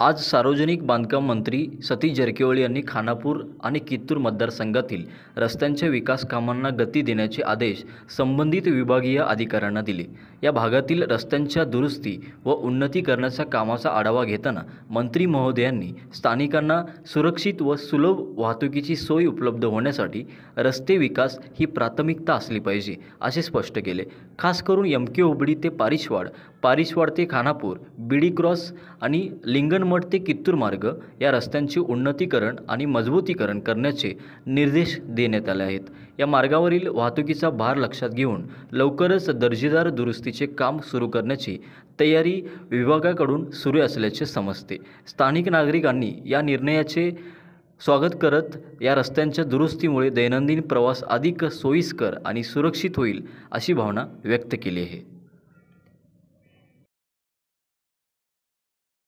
आज सार्वजनिक बांधकाम मंत्री सतीश जारकिहोळी यांनी खानापूर आणि कित्तूर मतदारसंघातील रस्त्यांच्या विकास कामांना गती देण्याचे आदेश संबंधित विभागीय अधिकाऱ्यांना दिले। या भागातील रस्त्यांच्या दुरुस्ती व उन्नतीकरणाच्या कामाचा आढावा घेताना मंत्री महोदयांनी स्थानिकांना सुरक्षित व सुलभ वाहतुकीची सोय उपलब्ध होण्यासाठी रस्ते विकास ही प्राथमिकता असली पाहिजे असे स्पष्ट केले। खास करून एमके होबळी ते पारिशवाड ते खानापूर, बीडी क्रॉस आणि लिंगणमठ ते कित्तूर मार्ग या रस्त्यांचे उन्नतीकरण आणि मजबूतीकरण करण्याचे निर्देश देण्यात आले आहेत। या मार्गावरील वाहतुकीचा भार लक्षात घेऊन लवकरच दर्जेदार दुरुस्तीचे काम सुरू करण्याची तयारी विभागाकडून सुरू असल्याचे समजते। स्थानिक नागरिकांनी या निर्णयाचे स्वागत करत या रस्त्यांच्या दुरुस्तीमुळे दैनंदिन प्रवास अधिक सोयीस्कर आणि सुरक्षित होईल अशी भावना व्यक्त केली आहे।